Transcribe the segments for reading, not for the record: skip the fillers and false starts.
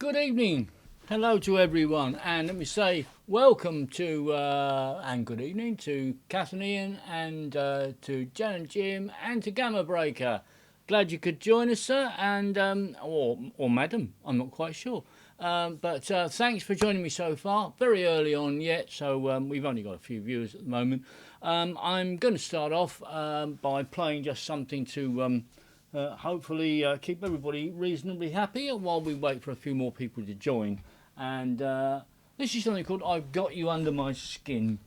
Good evening. Hello to everyone, and let me say welcome to and good evening to Kath and Ian, and to Jan and Jim, and to Gamma Breaker. Glad you could join us, sir, and or madam, I'm not quite sure. But thanks for joining me so far. Very early on yet, so we've only got a few viewers at the moment. I'm going to start off by playing just something to hopefully keep everybody reasonably happy while we wait for a few more people to join. And this is something called I've Got You Under My Skin.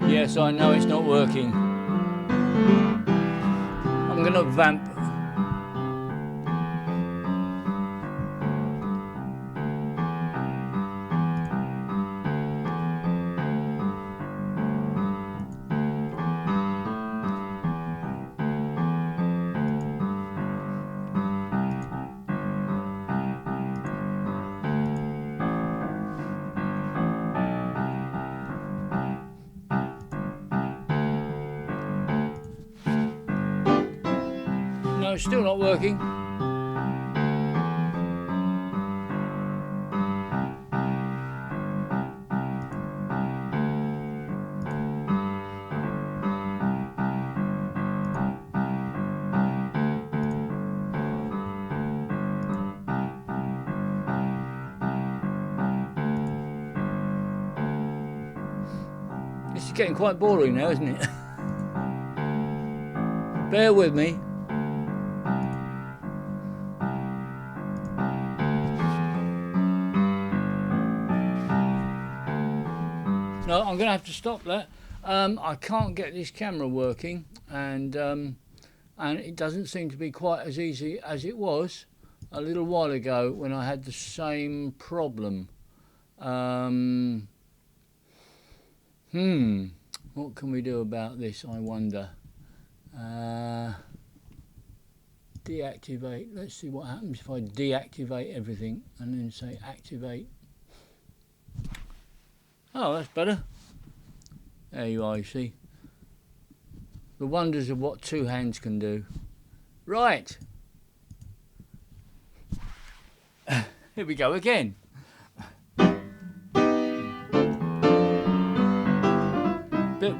Yes, I know it's not working. I'm going to vamp. No, it's still not working. This is getting quite boring now, isn't it? Bear with me. No, I'm going to have to stop that. I can't get this camera working, and it doesn't seem to be quite as easy as it was a little while ago when I had the same problem. What can we do about this, I wonder? Deactivate. Let's see what happens if I deactivate everything and then say activate. Oh, that's better. There you are, you see. The wonders of what two hands can do. Right. Here we go again. Bit.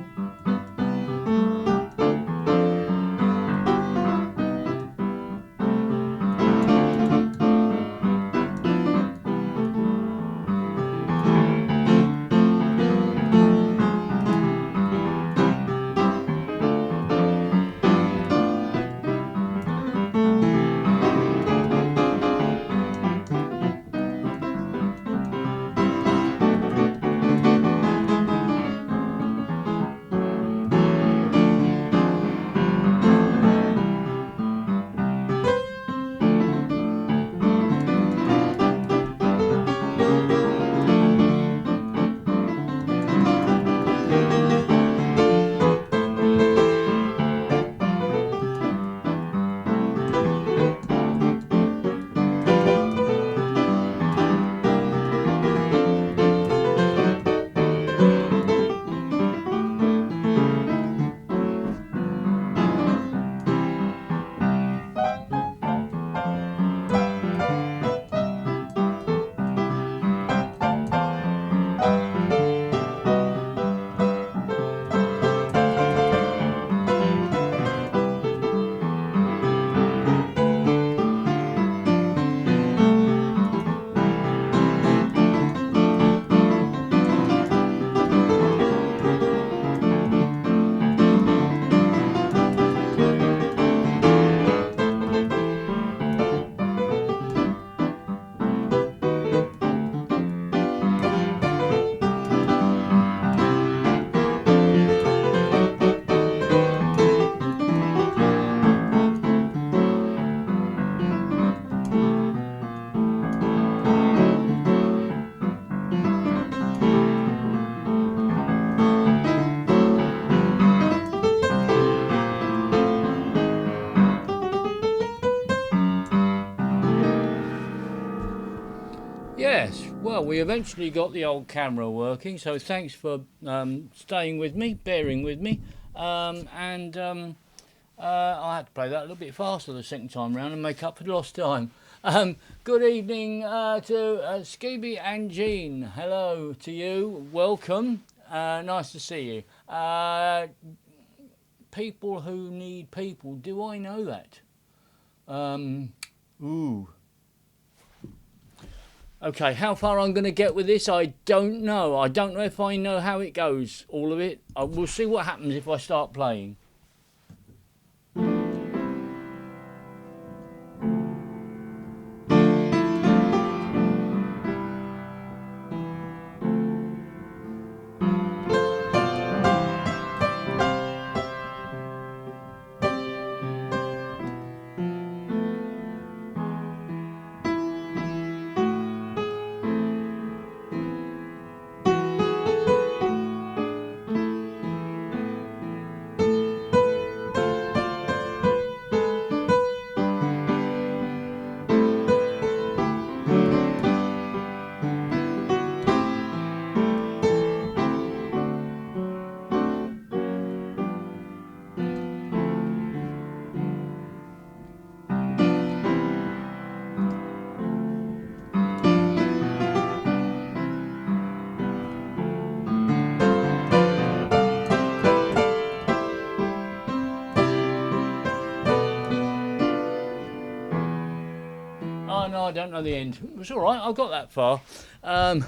Well, we eventually got the old camera working, so thanks for staying with me, bearing with me. I had to play that a little bit faster the second time round and make up for the lost time. Good evening to Scooby and Jean. Hello to you. Welcome. Nice to see you. People who need people. Do I know that? Ooh. Okay, how far I'm going to get with this, I don't know. I don't know if I know how it goes, all of it. We'll see what happens if I start playing. No, I don't know the end. It was all right. I got that far. I'll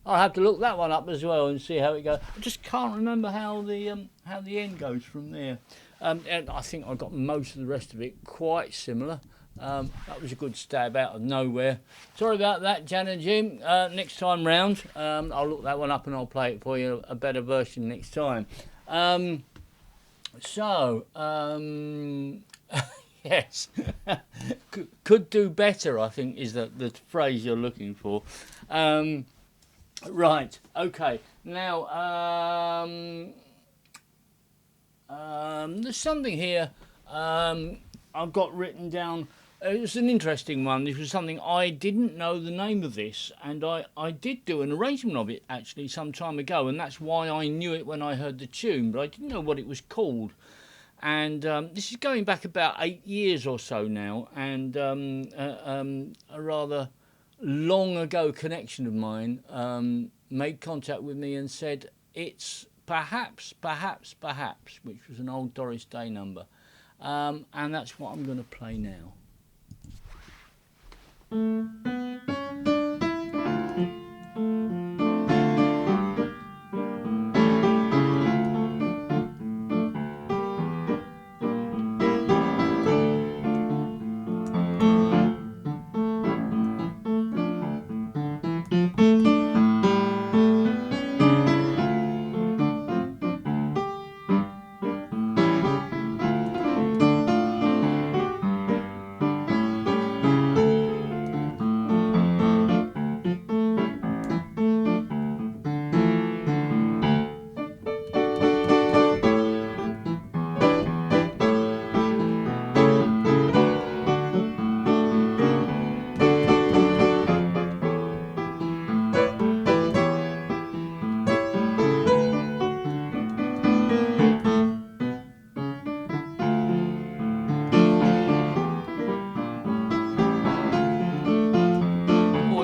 have to look that one up as well and see how it goes. I just can't remember how the end goes from there. And I think I got most of the rest of it quite similar. That was a good stab out of nowhere. Sorry about that, Jan and Jim. Next time round, I'll look that one up and I'll play it for you, a better version next time. Yes, could do better, I think, is the phrase you're looking for. Right, okay. Now, there's something here I've got written down. It was an interesting one. This was something I didn't know the name of this, and I did do an arrangement of it, actually, some time ago, and that's why I knew it when I heard the tune, but I didn't know what it was called. And this is going back about 8 years or so now, and a rather long ago connection of mine made contact with me and said, it's perhaps, which was an old Doris Day number. And that's what I'm going to play now.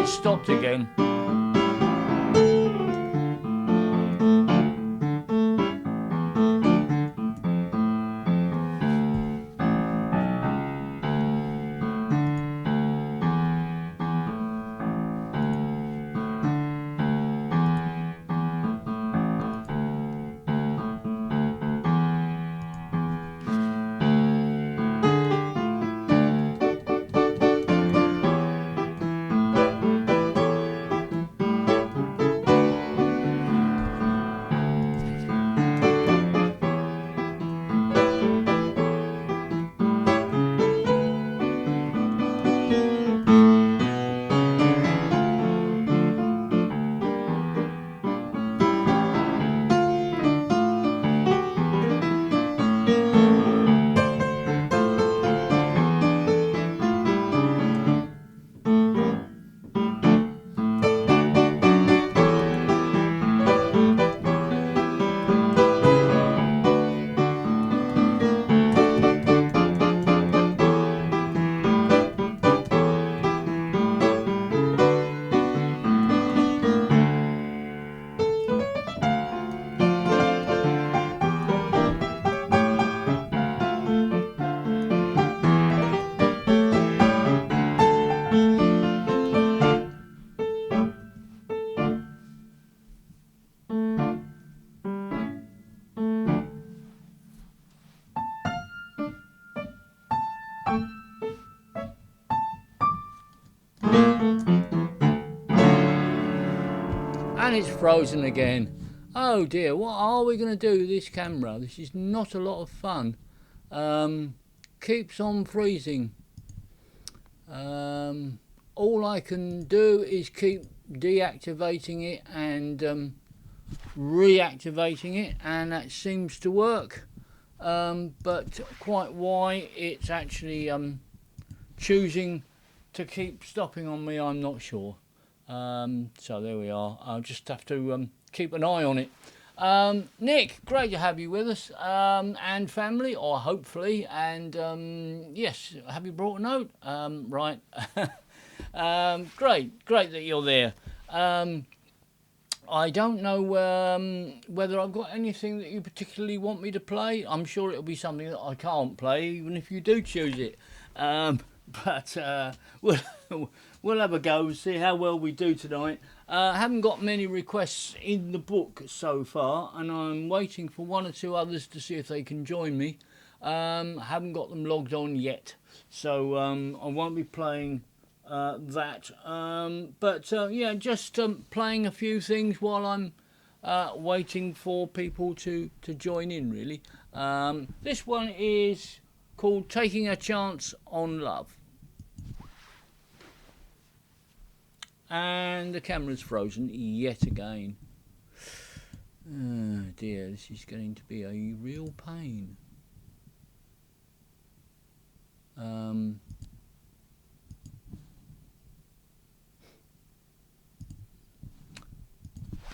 Stopped again. and it's frozen again. Oh dear, what are we going to do with this camera? This is not a lot of fun. Keeps on freezing. All I can do is keep deactivating it and reactivating it, and that seems to work. But quite why it's actually choosing to keep stopping on me, I'm not sure. So there we are. I'll just have to keep an eye on it. Nick, great to have you with us, and family, or hopefully, and yes, have you brought a note? Right. Great that you're there. I don't know whether I've got anything that you particularly want me to play. I'm sure it'll be something that I can't play, even if you do choose it. But we'll have a go and see how well we do tonight. I haven't got many requests in the book so far, and I'm waiting for one or two others to see if they can join me. Haven't got them logged on yet, so I won't be playing that. But yeah, just playing a few things while I'm waiting for people to join in, really. This one is called Taking a Chance on Love. And the camera's frozen yet again. Oh dear, this is going to be a real pain.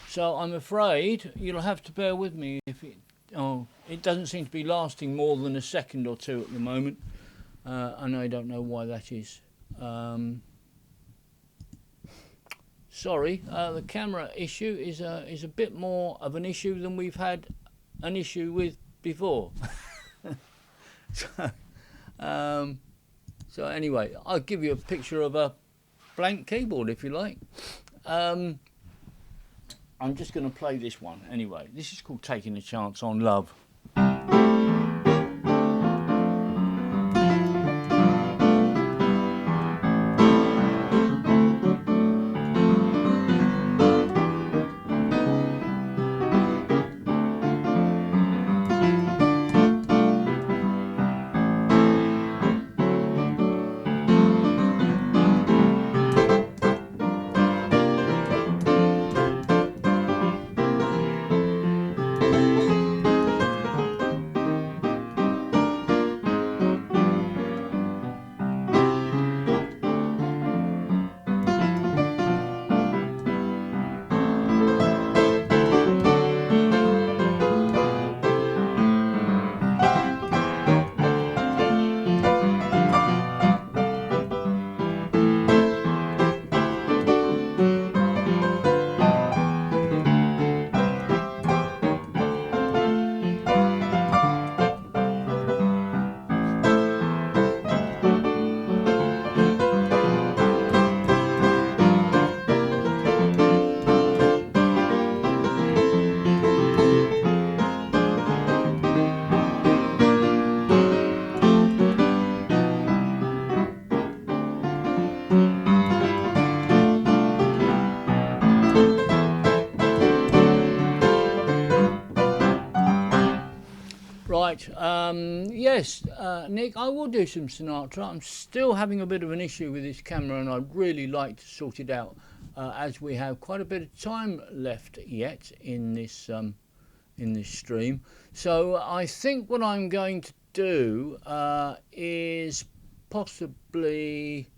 So I'm afraid you'll have to bear with me if it doesn't seem to be lasting more than a second or two at the moment, and I don't know why that is. Sorry, the camera issue is a bit more of an issue than we've had an issue with before. So anyway, I'll give you a picture of a blank keyboard if you like. I'm just going to play this one anyway. This is called Taking a Chance on Love. Right, yes, Nick, I will do some Sinatra. I'm still having a bit of an issue with this camera, and I'd really like to sort it out, as we have quite a bit of time left yet in this stream. So I think what I'm going to do is possibly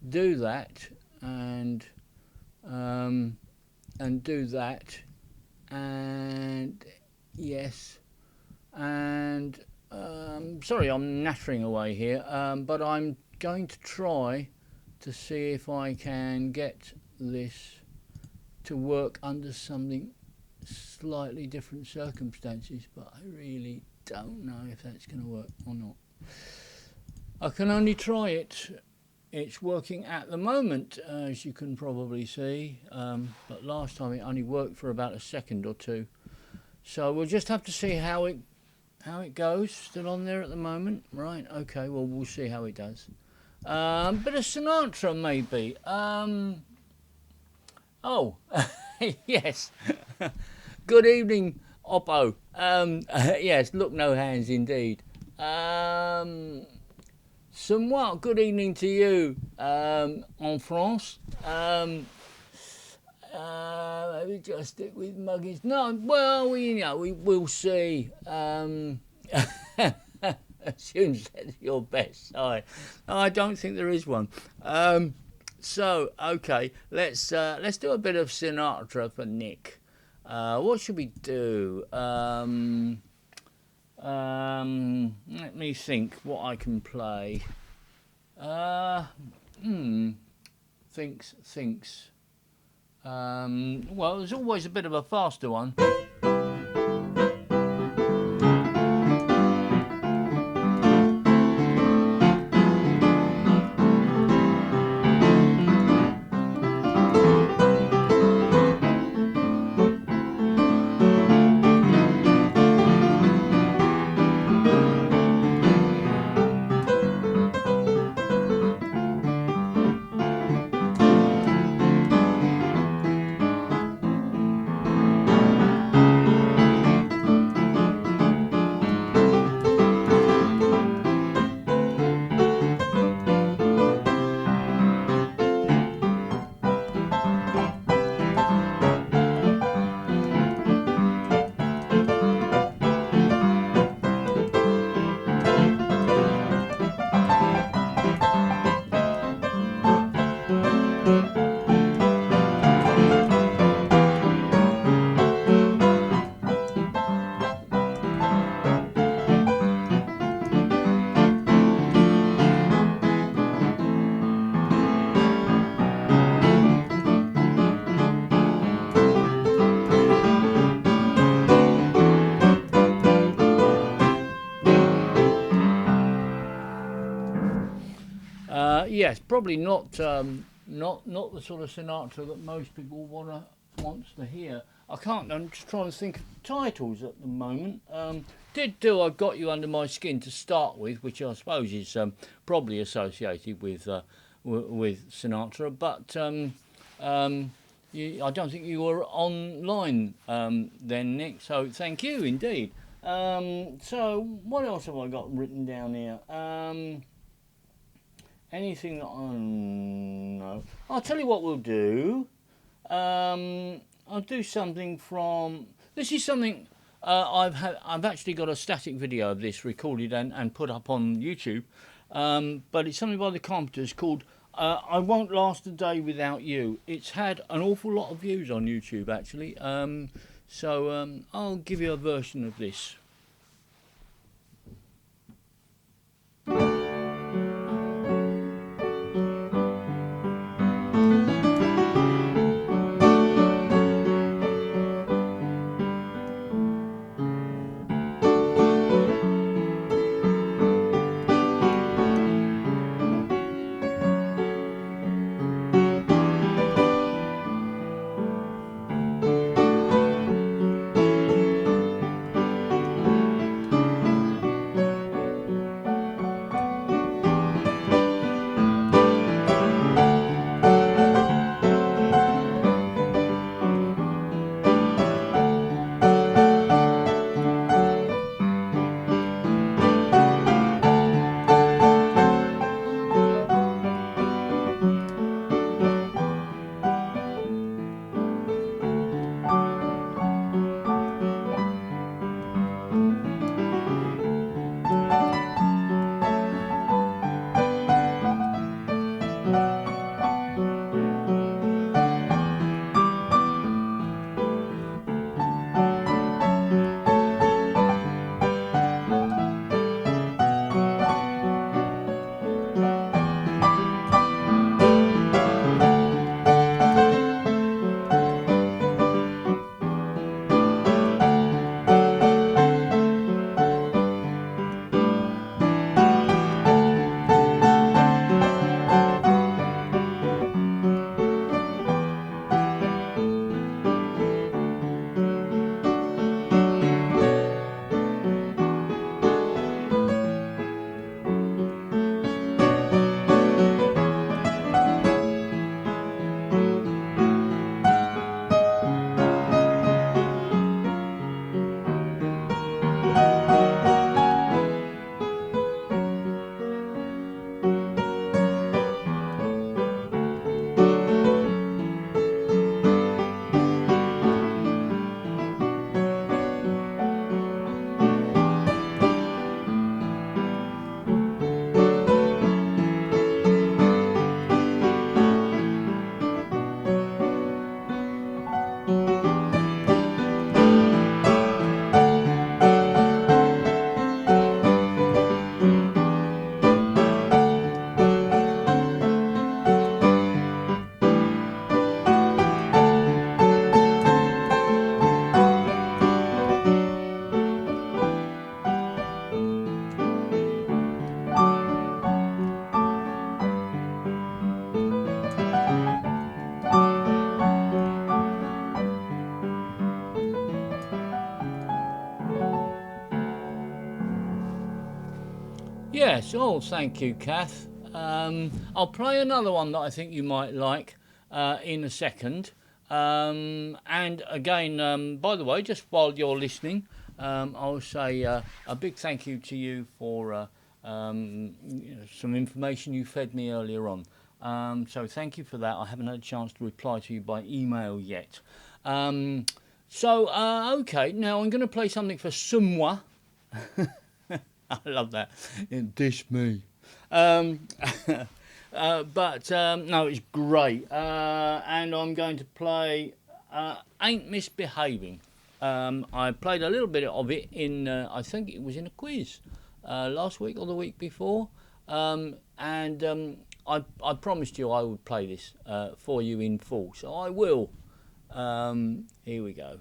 do that and do that, and yes. And sorry, I'm nattering away here, but I'm going to try to see if I can get this to work under something slightly different circumstances, but I really don't know if that's going to work or not. I can only try it. It's working at the moment, as you can probably see, but last time it only worked for about a second or two. So we'll just have to see how it goes. Still on there at the moment, right? Okay, well, we'll see how it does. Bit of Sinatra maybe. Oh Yes. Good evening, Oppo. Yes, look, no hands indeed. Somewhat good evening to you, en France. Maybe just stick with muggies. No, well, we will see. Assume that's your best side. No, I don't think there is one. So okay, let's do a bit of Sinatra for Nick. What should we do? Let me think what I can play. Thinks. Well, there's always a bit of a faster one. Yes, probably not the sort of Sinatra that most people wants to hear. I can't. I'm just trying to think of titles at the moment. Did do I Got You Under My Skin to start with, which I suppose is probably associated with Sinatra, but I don't think you were online then, Nick. So thank you indeed. So what else have I got written down here? Anything that I know. I'll tell you what we'll do. I'll do something from. This is something I've actually got a static video of this recorded and put up on YouTube. But it's something by the Carpenters called "I Won't Last a Day Without You." It's had an awful lot of views on YouTube actually. So I'll give you a version of this. Yes, oh, thank you, Kath. I'll play another one that I think you might like in a second. And again, by the way, just while you're listening, I'll say a big thank you to you for some information you fed me earlier on. So thank you for that. I haven't had a chance to reply to you by email yet. Okay, now I'm going to play something for Sumwa. I love that. Dish me. Um, no, it's great. And I'm going to play Ain't Misbehaving. I played a little bit of it in, I think it was in a quiz last week or the week before. I promised you I would play this for you in full, so I will. Here we go.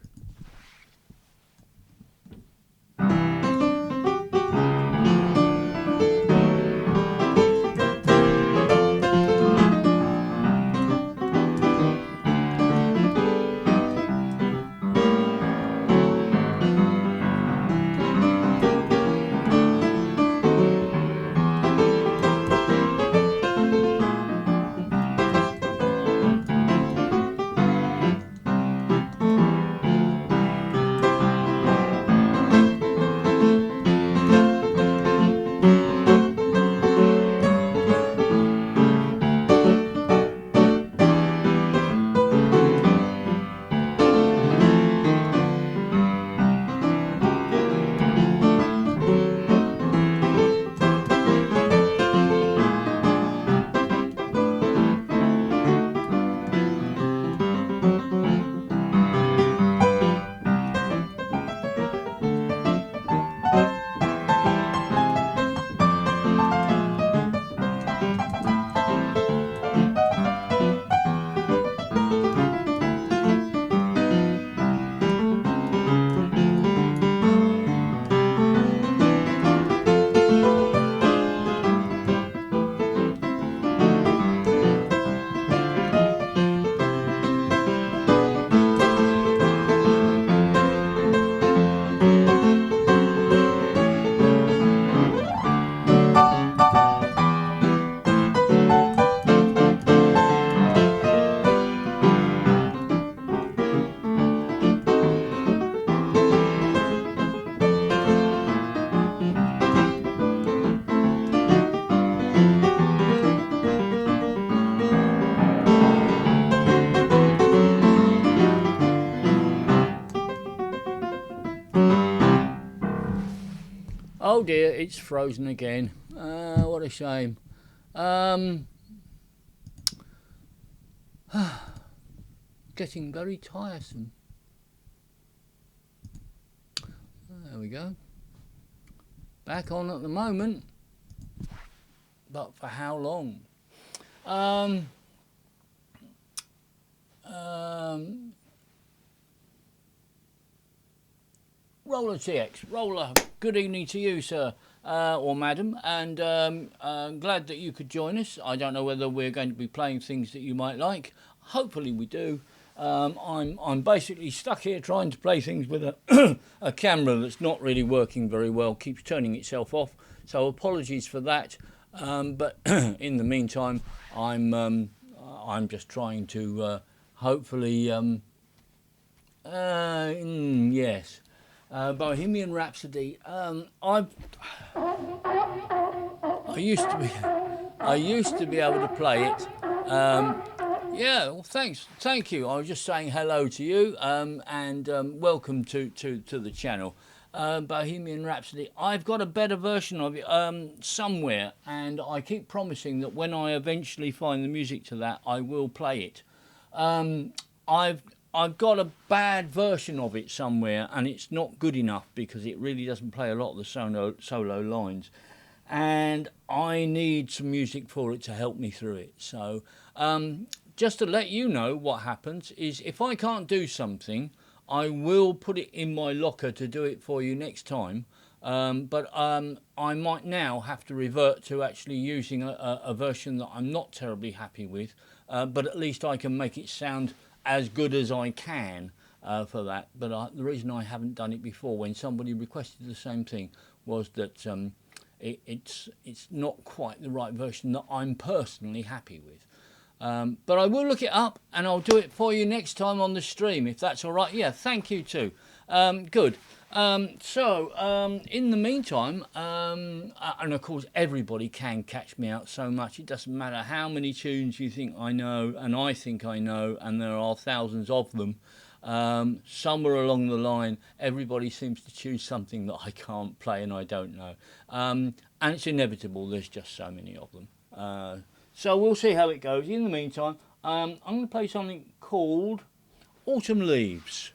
Oh dear, it's frozen again. What a shame. Getting very tiresome. There we go. Back on at the moment. But for how long? Roller TX. Roller, good evening to you, sir, or madam, and glad that you could join us. I don't know whether we're going to be playing things that you might like. Hopefully we do. I'm basically stuck here trying to play things with a camera that's not really working very well, keeps turning itself off, so apologies for that. But in the meantime, I'm just trying to hopefully yes. Bohemian Rhapsody. I used to be able to play it. Yeah, well, thank you. I was just saying hello to you, and welcome to the channel. Bohemian Rhapsody. I've got a better version of it somewhere, and I keep promising that when I eventually find the music to that, I will play it. I've got a bad version of it somewhere, and it's not good enough because it really doesn't play a lot of the solo lines, and I need some music for it to help me through it. So just to let you know what happens is if I can't do something, I will put it in my locker to do it for you next time. But I might now have to revert to actually using a version that I'm not terribly happy with, but at least I can make it sound as good as I can for that. But the reason I haven't done it before when somebody requested the same thing was that it's not quite the right version that I'm personally happy with. But I will look it up and I'll do it for you next time on the stream, if that's all right. Yeah, thank you too. Good. So in the meantime, and of course everybody can catch me out so much. It doesn't matter how many tunes you think I know and I think I know, and there are thousands of them. Somewhere along the line, everybody seems to choose something that I can't play and I don't know. And it's inevitable, there's just so many of them. So we'll see how it goes. In the meantime, I'm going to play something called Autumn Leaves.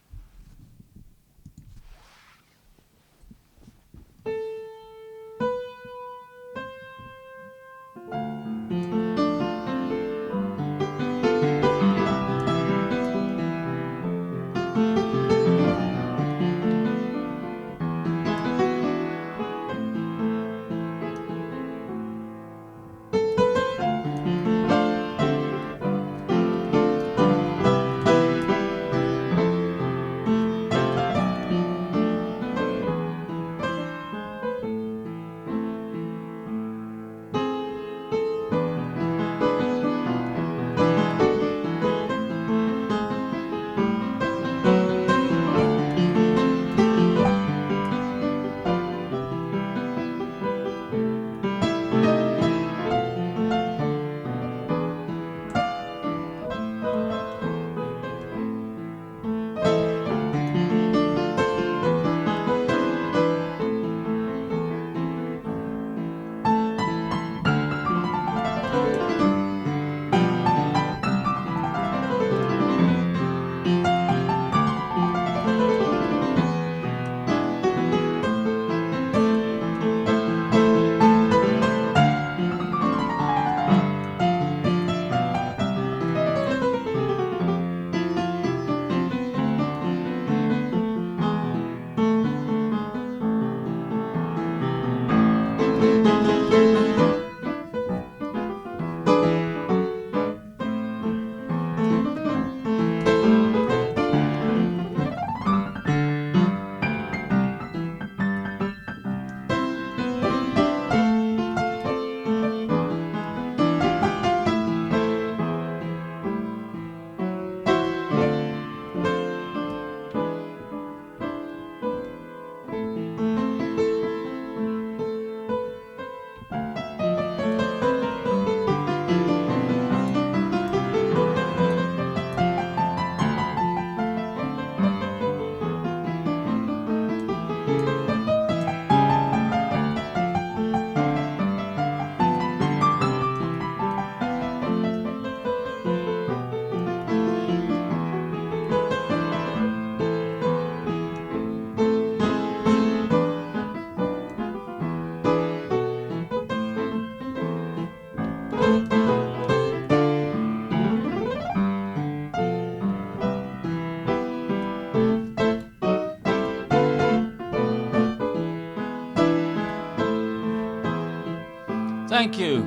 Thank you.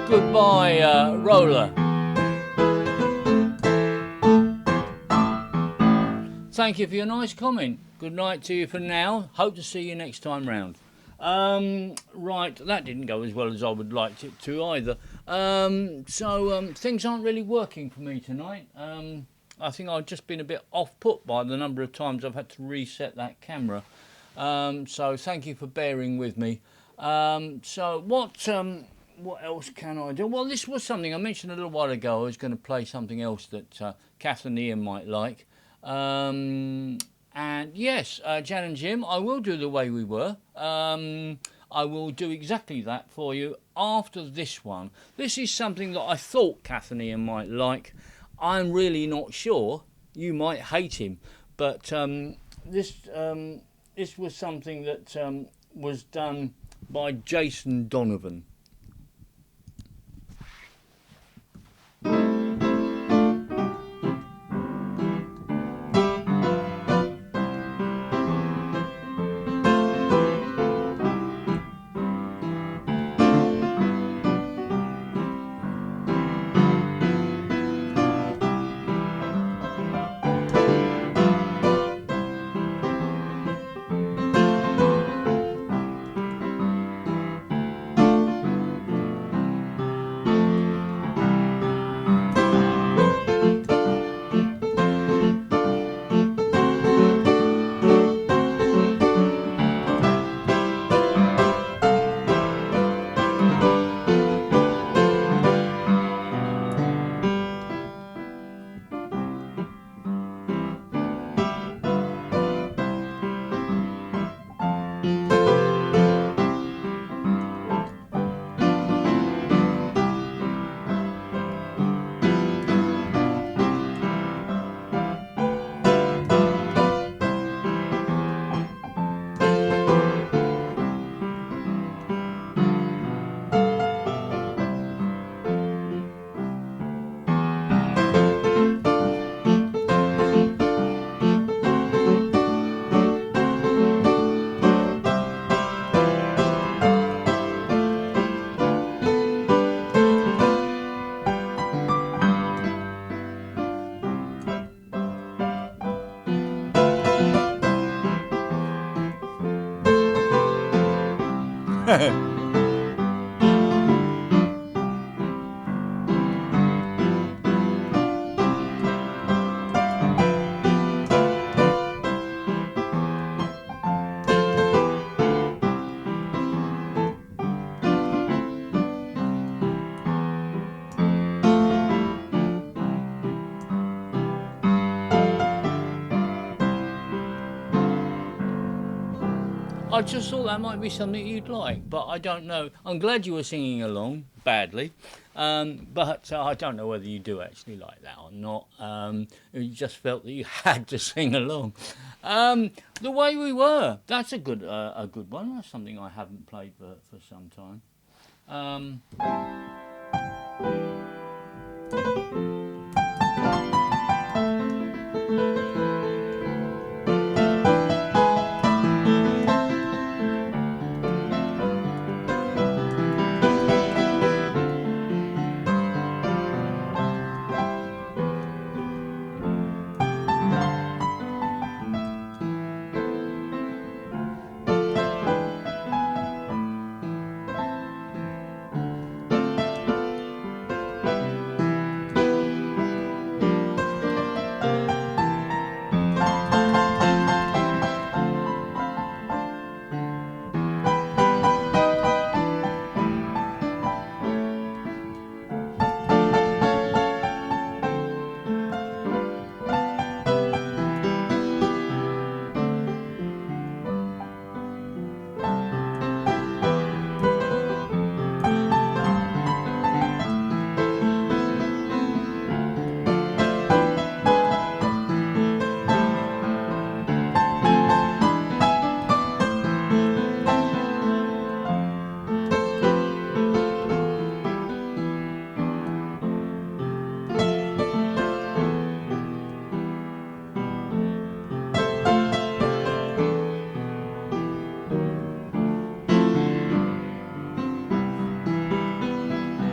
Goodbye, Roller. Thank you for your nice comment. Good night to you for now. Hope to see you next time round. Right, that didn't go as well as I would like it to either. So things aren't really working for me tonight. I think I've just been a bit off-put by the number of times I've had to reset that camera. So thank you for bearing with me. So what else can I do? Well, this was something I mentioned a little while ago. I was going to play something else that Kath and Ian might like. And yes, Jan and Jim, I will do The Way We Were. I will do exactly that for you after this one. This is something that I thought Kath and Ian might like. I'm really not sure. You might hate him. But this was something that was done by Jason Donovan. I just thought that might be something you'd like, but I don't know. I'm glad you were singing along badly, but I don't know whether you do actually like that or not. You just felt that you had to sing along. The Way We Were, that's a good one. That's something I haven't played for some time.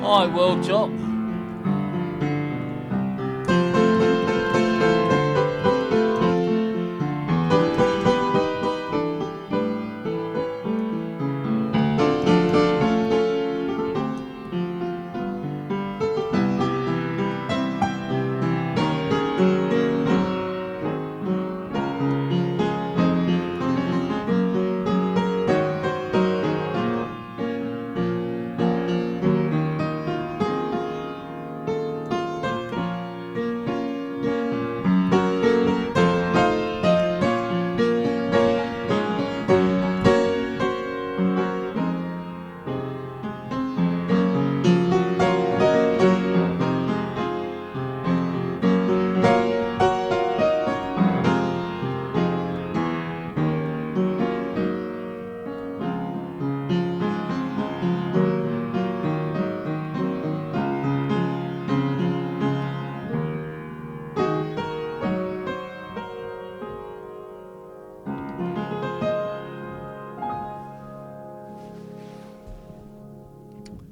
Hi, World Top.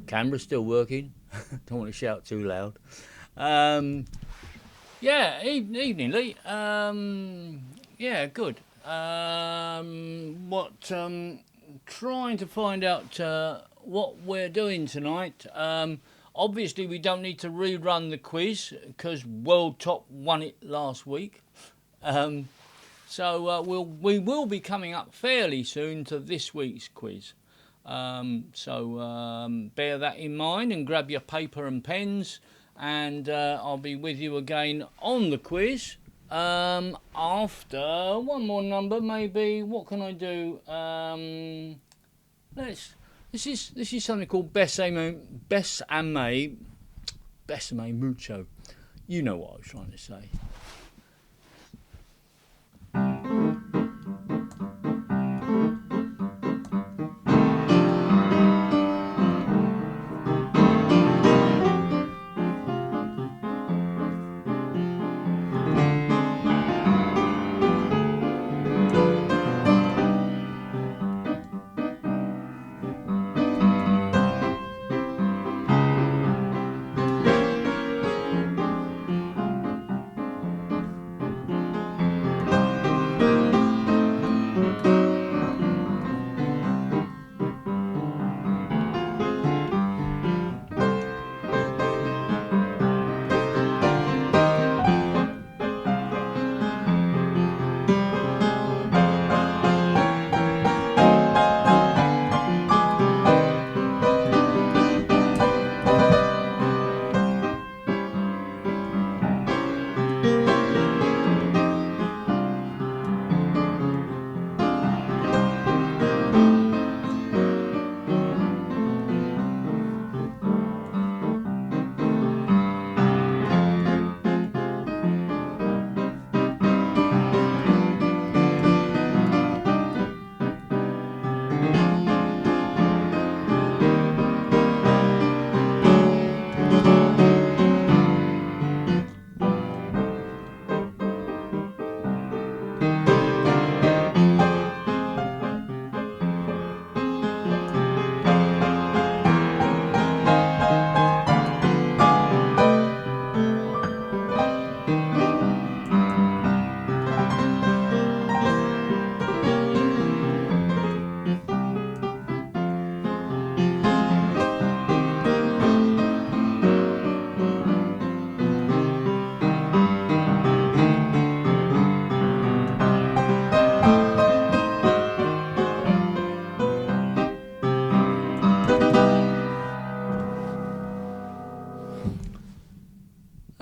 Camera's still working. Don't want to shout too loud. Yeah, evening, Lee. Yeah, good. Trying to find out what we're doing tonight. Obviously, we don't need to rerun the quiz because World Top won it last week. So we will be coming up fairly soon to this week's quiz. So bear that in mind and grab your paper and pens, and I'll be with you again on the quiz after one more number, maybe. What can I do? This is something called Besame Mucho. You know what I was trying to say.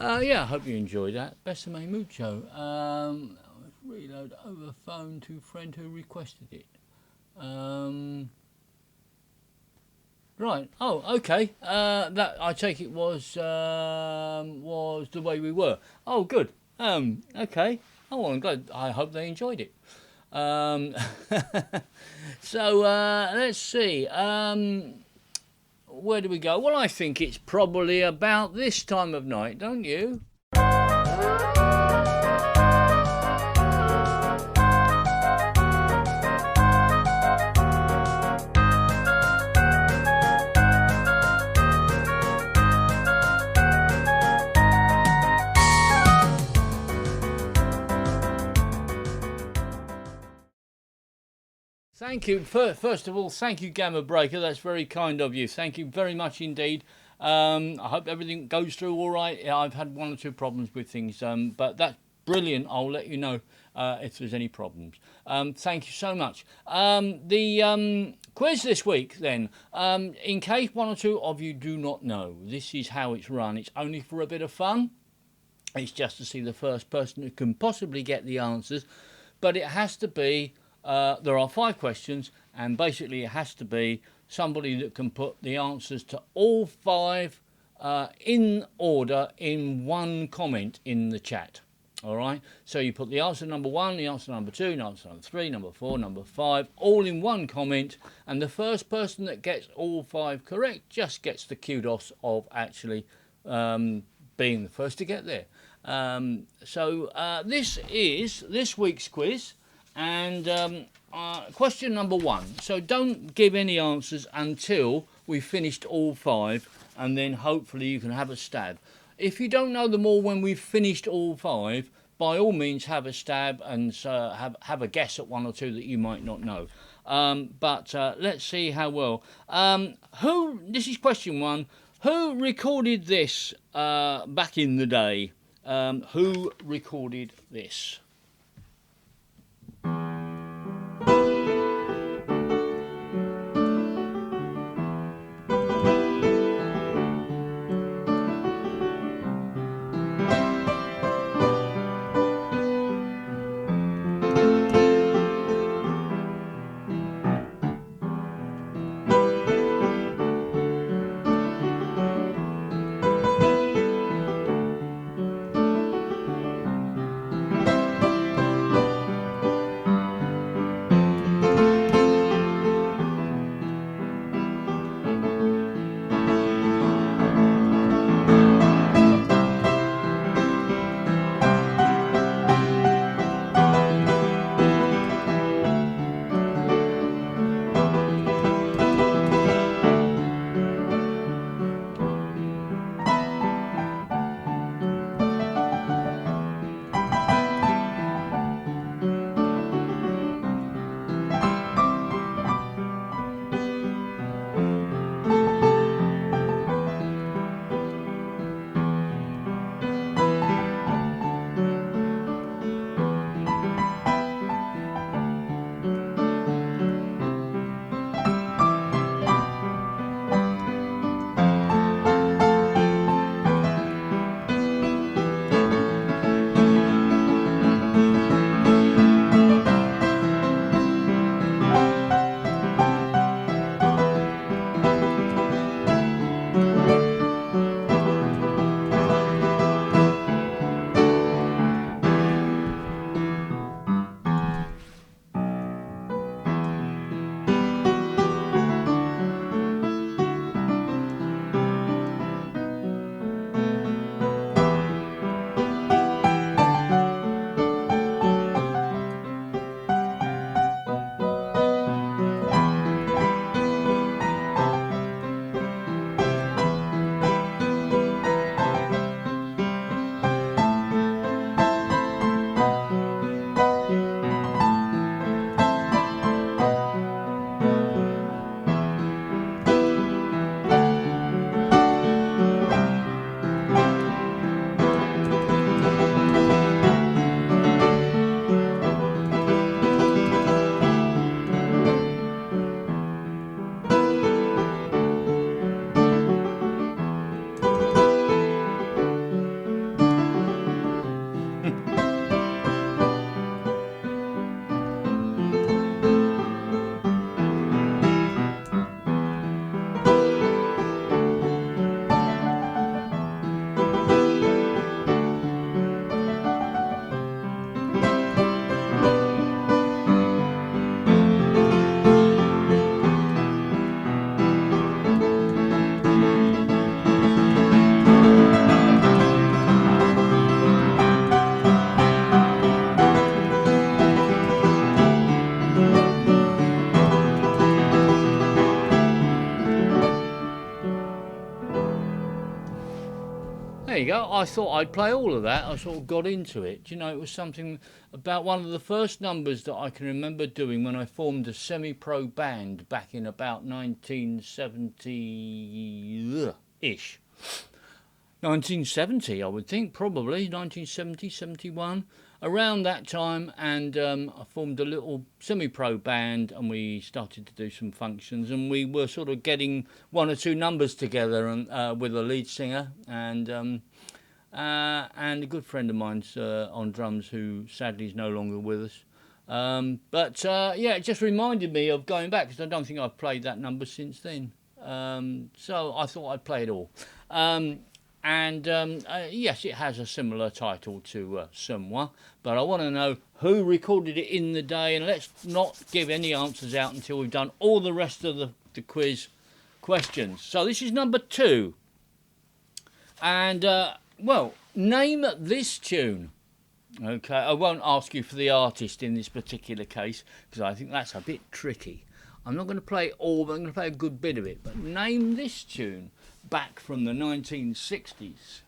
Yeah, I hope you enjoyed that. Besame mucho. Reload over phone to friend who requested it. Right. Oh, okay. That I take it was the way we were. Oh, good. Okay. Oh, well, I'm glad. I hope they enjoyed it. So let's see. Where do we go? Well, I think it's probably about this time of night, don't you? Thank you. First of all, thank you, Gamma Breaker. That's very kind of you. Thank you very much indeed. I hope everything goes through all right. Yeah, I've had one or two problems with things, but that's brilliant. I'll let you know if there's any problems. Thank you so much. The quiz this week, then, in case one or two of you do not know, this is how it's run. It's only for a bit of fun. It's just to see the first person who can possibly get the answers, but it has to be. There are 5 questions, and basically it has to be somebody that can put the answers to all 5 in order in one comment in the chat. All right, so you put the answer number 1, the answer number 2, the answer number 3, number 4, number 5, all in one comment, and the first person that gets all 5 correct just gets the kudos of actually being the first to get there. So this is this week's quiz. And question number 1. So don't give any answers until we've finished all 5, and then hopefully you can have a stab. If you don't know them all when we've finished all 5, by all means have a stab and have a guess at 1 or 2 that you might not know. But let's see how well. This is question 1. Who recorded this back in the day? Who recorded this? there you go. I thought I'd play all of that. I sort of got into it. You know, it was something about one of the first numbers that I can remember doing when I formed a semi-pro band back in about 1970-ish. 1970, I would think, probably 1970, 71, around that time. And I formed a little semi-pro band, and we started to do some functions, and we were sort of getting one or two numbers together, and with a lead singer and a good friend of mine's on drums, who sadly is no longer with us. But yeah, it just reminded me of going back, because I don't think I've played that number since then. So I thought I'd play it all. Yes, it has a similar title to Someone, but I want to know who recorded it in the day, and let's not give any answers out until we've done all the rest of the quiz questions. So this is number 2. And, well, name this tune. Okay, I won't ask you for the artist in this particular case, because I think that's a bit tricky. I'm not going to play it all, but I'm going to play a good bit of it. But name this tune back from the 1960s.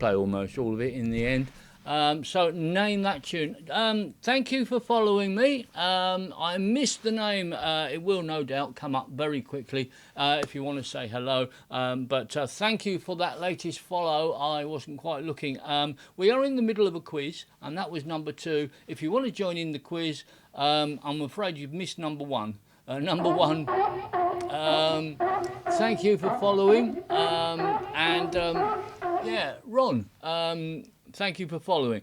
Play almost all of it in the end. So name that tune. Thank you for following me. I missed the name. It will no doubt come up very quickly if you want to say hello. But thank you for that latest follow. I wasn't quite looking. We are in the middle of a quiz, and that was number 2. If you want to join in the quiz, I'm afraid you've missed number 1. Number 1. Thank you for following. Yeah, Ron, thank you for following.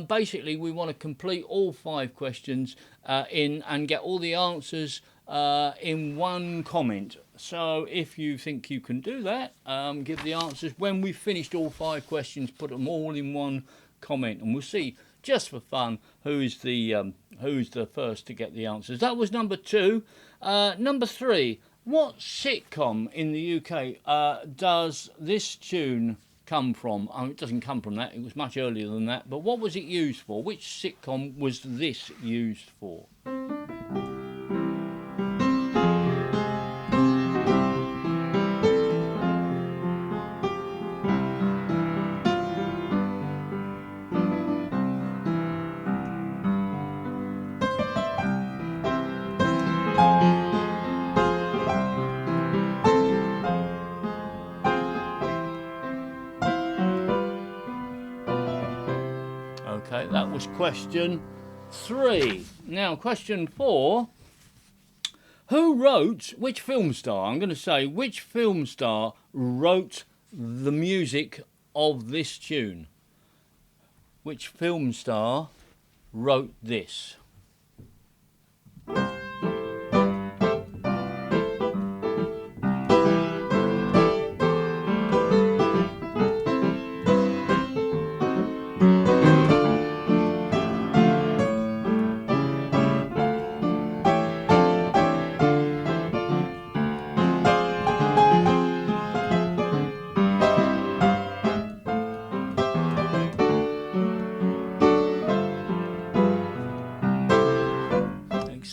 Basically, we want to complete all 5 questions in and get all the answers in one comment. So if you think you can do that, give the answers. When we've finished all 5 questions, put them all in one comment, and we'll see, just for fun, who's the first to get the answers. That was number 2. Number 3, what sitcom in the UK does this tune come from? It doesn't come from that, it was much earlier than that, but what was it used for? Which sitcom was this used for? Okay, that was question 3. Now, question 4. Which film star, I'm going to say, which film star wrote the music of this tune? Which film star wrote this?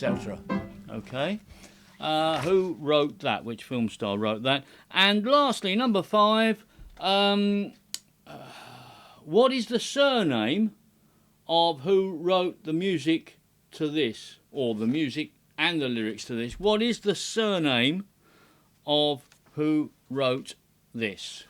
Etc. Okay. Who wrote that? Which film star wrote that? And lastly, number 5. What is the surname of who wrote the music to this, or the music and the lyrics to this? What is the surname of who wrote this?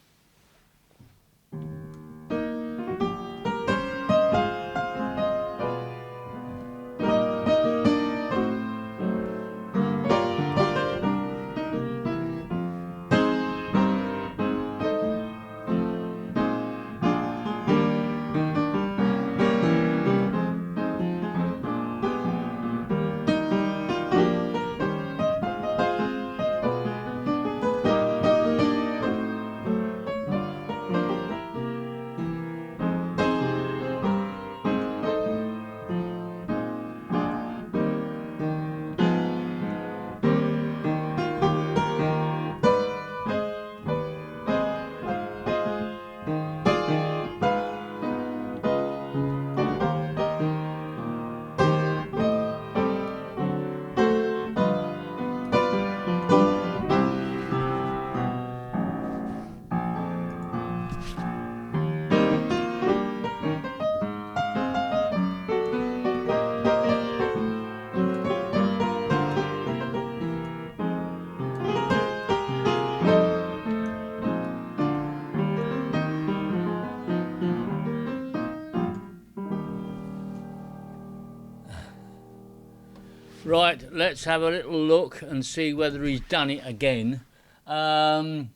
Right, let's have a little look and see whether he's done it again. Well,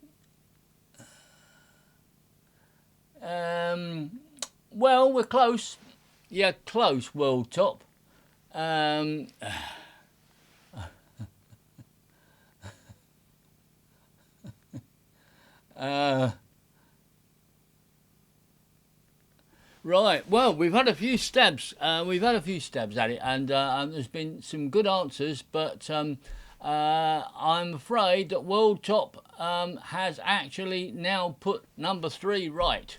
we're close. Yeah, close, world top. Right. Well, we've had a few stabs. We've had a few stabs at it, and there's been some good answers. But I'm afraid that World Top has actually now put number 3 right,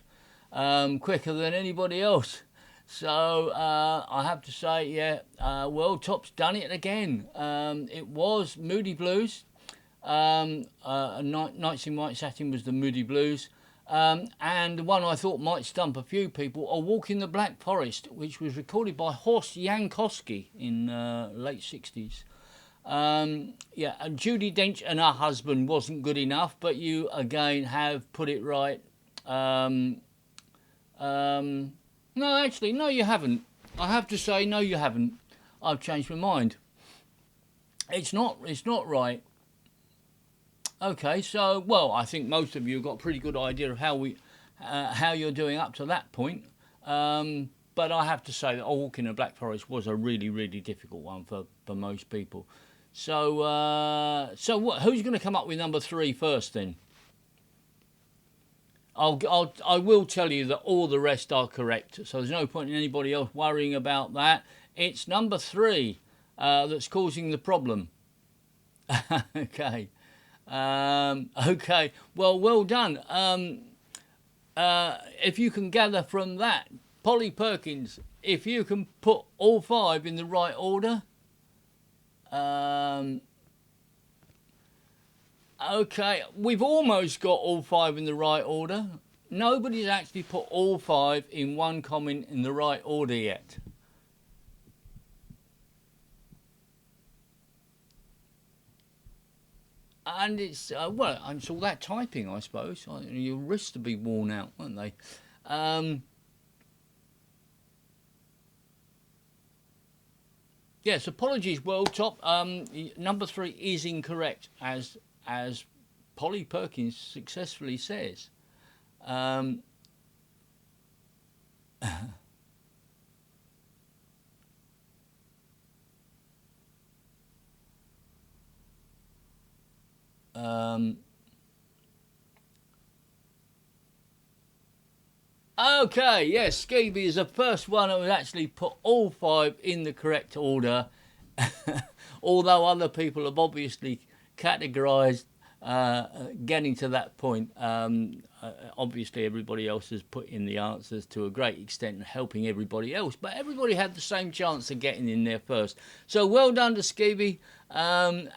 quicker than anybody else. So I have to say, yeah, World Top's done it again. It was Moody Blues. Nights in White Satin was the Moody Blues. And the one I thought might stump a few people, A Walk in the Black Forest, which was recorded by Horst Jankowski in late 60s. Yeah, and Judi Dench and her husband wasn't good enough, but you again have put it right. No, actually, no, you haven't. I have to say, no, you haven't. I've changed my mind. It's not right. Okay, so, well, I think most of you have got a pretty good idea of how you're doing up to that point. But I have to say that A Walk in the Black Forest was a really, really difficult one for most people. So, who's going to come up with number 3 first then? I will tell you that all the rest are correct, so there's no point in anybody else worrying about that. It's number 3 that's causing the problem. Okay. Okay, well done. If you can gather from that, Polly Perkins, if you can put all 5 in the right order. Okay, we've almost got all 5 in the right order. Nobody's actually put all 5 in one comment in the right order yet. And it's, well, it's all that typing, I suppose. Your wrists would be worn out, won't they? Yes, apologies, World Top. Number 3 is incorrect, as Polly Perkins successfully says. Okay, yes, Skeevy is the first one who actually put all 5 in the correct order, although other people have obviously categorised getting to that point. Obviously everybody else has put in the answers to a great extent and helping everybody else, but everybody had the same chance of getting in there first. So well done to Skeevy, and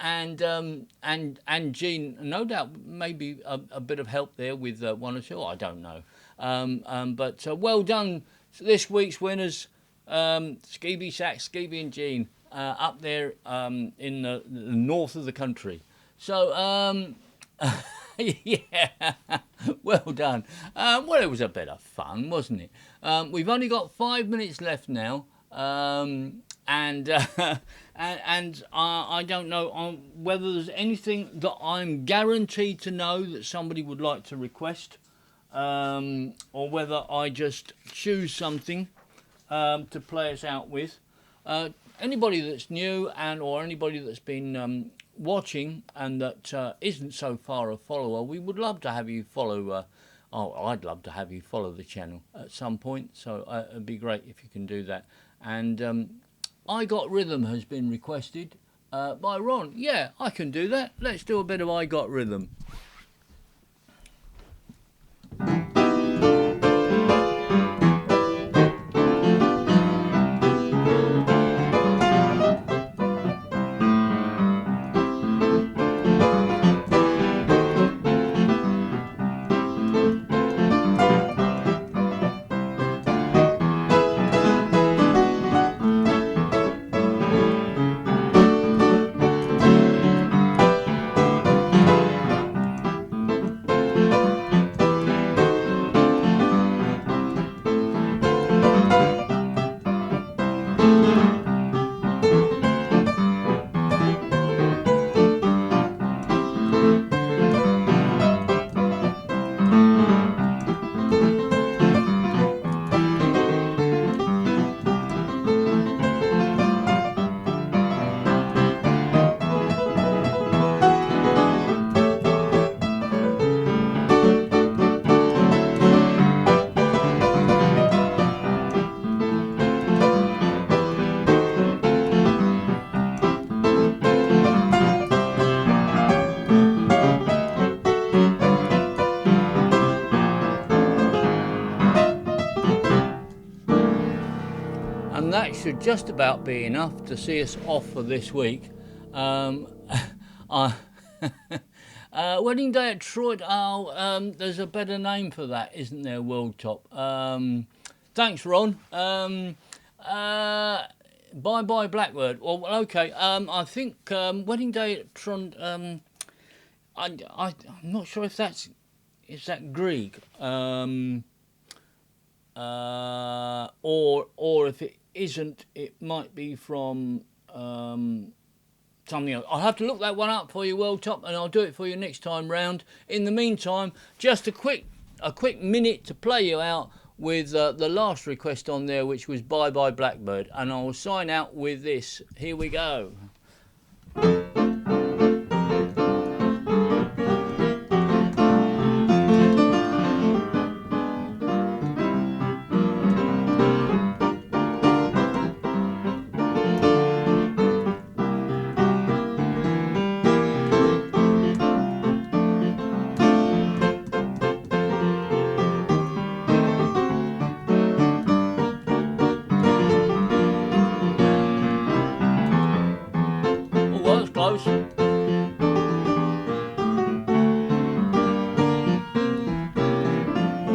Jean. No doubt maybe a bit of help there with 1 or 2, I don't know. But well done this week's winners, Skeevy Sax, Skeevy and Jean, up there in the north of the country. So, yeah, well done. Well, it was a bit of fun, wasn't it? We've only got 5 minutes left now, and I don't know whether there's anything that I'm guaranteed to know that somebody would like to request, or whether I just choose something to play us out with. Anybody that's new or anybody that's been watching and that isn't so far a follower, we would love to have you follow. I'd love to have you follow the channel at some point. So it'd be great if you can do that. And I Got Rhythm has been requested by Ron. Yeah, I can do that. Let's do a bit of I Got Rhythm. should just about be enough to see us off for this week. Wedding Day at Troy. There's a better name for that, isn't there? World Top. Thanks, Ron. Bye bye Blackbird. Well, okay. I think Wedding Day at Tron. I'm not sure if that's Greek. Or if it isn't, it might be from something else. I'll have to look that one up for you, World Top, and I'll do it for you next time round. In the meantime, just a quick minute to play you out with the last request on there, which was Bye Bye Blackbird, and I'll sign out with this. Here we go.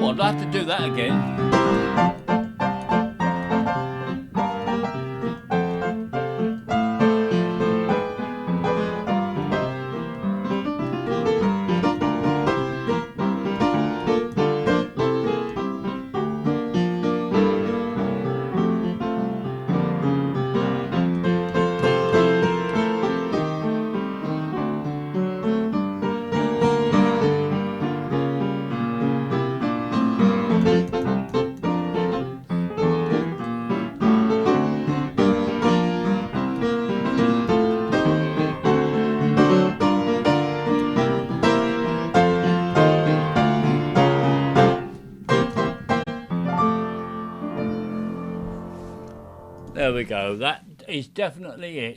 I'll have to do that again. There we go. That is definitely it.